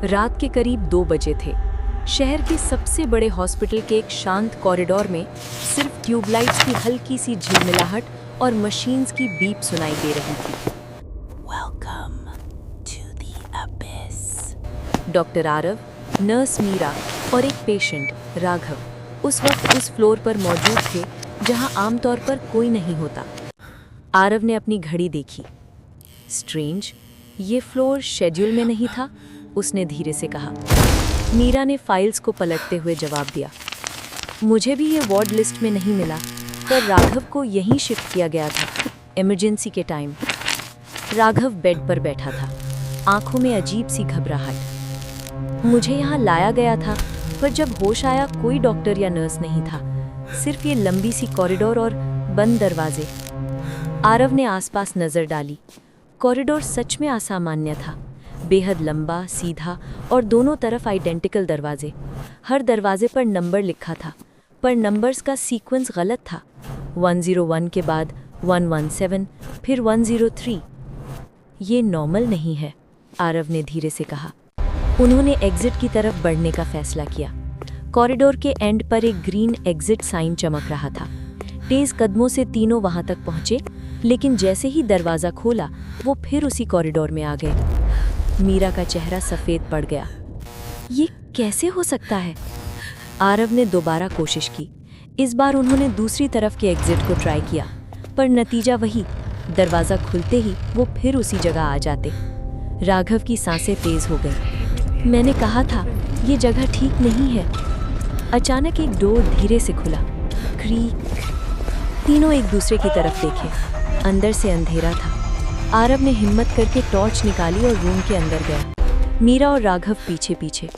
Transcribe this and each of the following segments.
रात के करीब 2 बजे थे। शहर के सबसे बड़े हॉस्पिटल के एक शांत कॉरिडोर में सिर्फ ट्यूबलाइट्स की हल्की सी झिलमिलाहट और मशीन्स की बीप सुनाई दे रही थी। Welcome to the abyss. Doctor Aarav, nurse Meera और एक पेशेंट राघव उस वक्त उस फ्लोर पर मौजूद थे जहां आमतौर पर कोई नहीं होता। आरव ने अपनी घड़ी देखी। स्ट्रेंज, ये फ्लोर शेड्यूल में नहीं था, उसने धीरे से कहा। मीरा ने फाइल्स को पलटते हुए जवाब दिया, मुझे भी ये वार्ड लिस्ट में नहीं मिला, पर राघव को यहीं शिफ्ट किया गया था, इमरजेंसी के टाइम। राघव बेड पर बैठा था, आंखों में अजीब सी घबराहट। मुझे यहाँ लाया गया था, पर जब होश आया कोई डॉक्टर या नर्स नहीं था, सिर्फ ये लंबी सी कॉरिडोर और बंद दरवाजे। आरव ने आसपास नजर डाली। कॉरिडोर सच में असामान्य था, बेहद लंबा, सीधा और दोनों तरफ आइडेंटिकल दरवाजे। हर दरवाजे पर नंबर लिखा था, पर नंबर्स का सीक्वेंस गलत था। 101 के बाद 117, फिर 103। ये नॉर्मल नहीं है, आरव ने धीरे से कहा। उन्होंने एग्जिट की तरफ बढ़ने का फैसला किया। कॉरिडोर के एंड पर एक ग्रीन एग्जिट साइन चमक रहा था। तेज कदमों से तीनों वहां तक पहुंचे, लेकिन जैसे ही दरवाजा खोला वो फिर उसी कॉरिडोर में आ गए। मीरा का चेहरा सफेद पड़ गया। ये कैसे हो सकता है? आरव ने दोबारा कोशिश की। इस बार उन्होंने दूसरी तरफ के एग्जिट को ट्राई किया, पर नतीजा वही। दरवाजा खुलते ही वो फिर उसी जगह आ जाते। राघव की सांसें तेज हो गईं। मैंने कहा था ये जगह ठीक नहीं है। अचानक एक डोर धीरे से खुला। क्रीक। तीनों एक दूसरे की तरफ देखे। अंदर से अंधेरा था। आरव ने हिम्मत करके टॉर्च निकाली और रूम के अंदर गया। मीरा और राघव पीछे पीछे।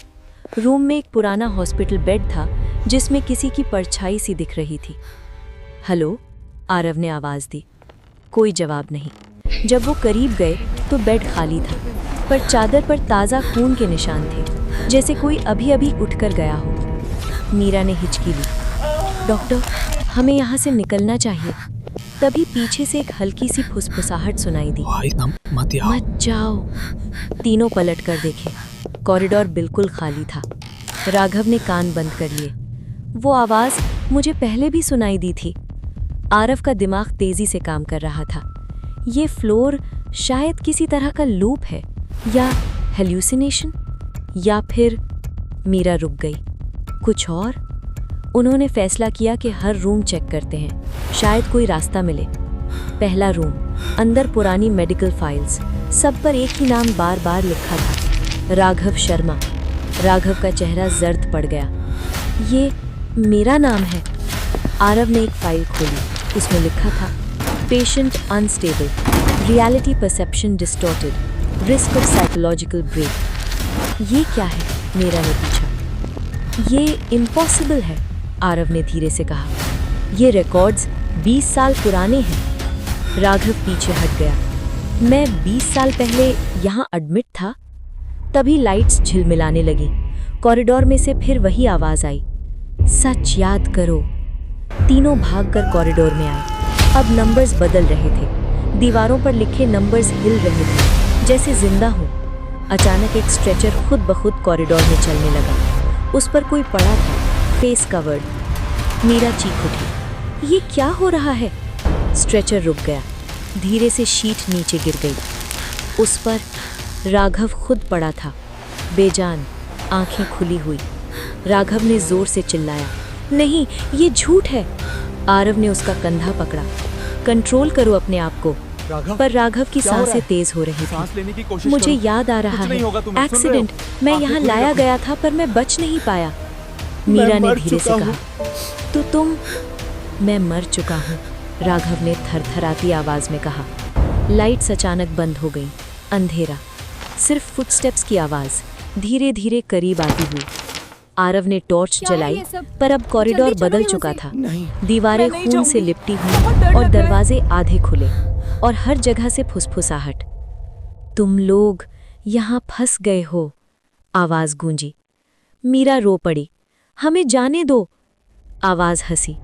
रूम में एक पुराना हॉस्पिटल बेड था जिसमें किसी की परछाई सी दिख रही थी। हेलो, आरव ने आवाज दी। कोई जवाब नहीं। जब वो करीब गए तो बेड खाली था, पर चादर पर ताज़ा खून के निशान थे, जैसे कोई अभी अभी उठकर गया हो। मीरा ने हिचकी ली। डॉक्टर, हमें यहाँ से निकलना चाहिए। तभी पीछे से एक हल्की सी फुसफुसाहट सुनाई दी। मत जाओ। तीनों पलट कर देखे। कॉरिडोर बिल्कुल खाली था। राघव ने कान बंद कर लिए। वो आवाज मुझे पहले भी सुनाई दी थी। आरव का दिमाग तेजी से काम कर रहा था। ये फ्लोर शायद किसी तरह का लूप है, या हेल्यूसिनेशन, या फिर। मीरा रुक गई। कुछ और? उन्होंने फैसला किया कि हर रूम चेक करते हैं, शायद कोई रास्ता मिले। पहला रूम, अंदर पुरानी मेडिकल फाइल्स, सब पर एक ही नाम बार बार लिखा था, राघव शर्मा। राघव का चेहरा जर्द पड़ गया। ये मेरा नाम है। आरव ने एक फाइल खोली। उसमें लिखा था, patient unstable, reality perception distorted, risk of psychological break. ये क्या है? मीरा ने पूछा। ये इम्पॉसिबल है, आरव ने धीरे से कहा। ये रिकॉर्ड्स 20 साल पुराने हैं। राघव पीछे हट गया। मैं 20 साल पहले यहाँ एडमिट था। तभी लाइट्स झिलमिलाने लगी। कॉरिडोर में से फिर वही आवाज आई, सच याद करो। तीनों भागकर कॉरिडोर में आए। अब नंबर्स बदल रहे थे। दीवारों पर लिखे नंबर्स हिल रहे थे, जैसे जिंदा हो। अचानक एक स्ट्रेचर खुद ब खुद कॉरिडोर में चलने लगा। उस पर कोई पड़ा था, फेस कवर्ड। मीरा चीख उठी। ये क्या हो रहा है? स्ट्रेचर रुक गया। धीरे से शीट नीचे गिर गई। उस पर राघव खुद पड़ा था, बेजान, आंखें खुली हुई। राघव ने जोर से चिल्लाया, नहीं, ये झूठ है। आरव ने उसका कंधा पकड़ा। कंट्रोल करो अपने आप को। पर राघव की सांसें तेज हो रही थी। मुझे याद आ रहा है, एक्सीडेंट। मैं यहाँ लाया गया था, पर मैं बच नहीं पाया। मीरा ने धीरे से कहा, तो तुम? मैं मर चुका हूँ, राघव ने थरथराती आवाज में कहा। लाइट्स अचानक बंद हो गईं। अंधेरा, सिर्फ फुटस्टेप्स की आवाज धीरे धीरे करीब आती हुई। आरव ने टॉर्च जलाई, पर अब कॉरिडोर बदल चुका था। दीवारें खून से लिपटी हुई और दरवाजे आधे खुले, और हर जगह से फुसफुसाहट। तुम लोग यहाँ फंस गए हो, आवाज गूंजी। मीरा रो पड़ी। हमें जाने दो। आवाज हंसी।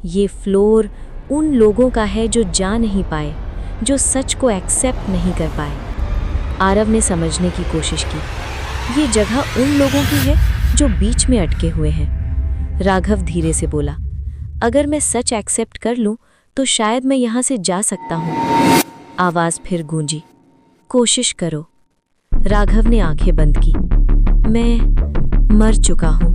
ये फ्लोर उन लोगों का है जो जा नहीं पाए, जो सच को एक्सेप्ट नहीं कर पाए। आरव ने समझने की कोशिश की। ये जगह उन लोगों की है जो बीच में अटके हुए हैं। राघव धीरे से बोला, अगर मैं सच एक्सेप्ट कर लूं तो शायद मैं यहाँ से जा सकता हूँ। आवाज़ फिर गूंजी, कोशिश करो। राघव ने आंखें बंद की। मैं मर चुका हूँ।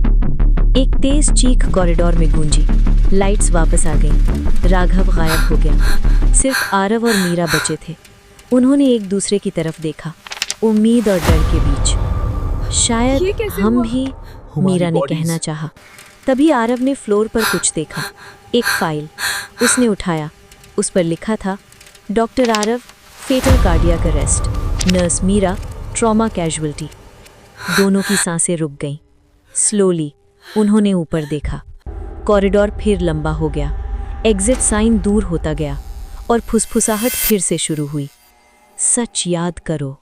एक तेज चीख कॉरिडोर में गूंजी। लाइट्स वापस आ गईं। राघव गायब हो गया। सिर्फ आरव और मीरा बचे थे। उन्होंने एक दूसरे की तरफ देखा, उम्मीद और डर के बीच। शायद हम भी, मीरा ने कहना चाहा। तभी आरव ने फ्लोर पर कुछ देखा, एक फाइल। उसने उठाया। उस पर लिखा था, doctor Aarav, fatal cardiac arrest, nurse Meera, trauma casualty. दोनों की सांसें रुक गईं। स्लोली उन्होंने ऊपर देखा। कॉरिडोर फिर लंबा हो गया। एग्जिट साइन दूर होता गया और फुसफुसाहट फिर से शुरू हुई। सच याद करो।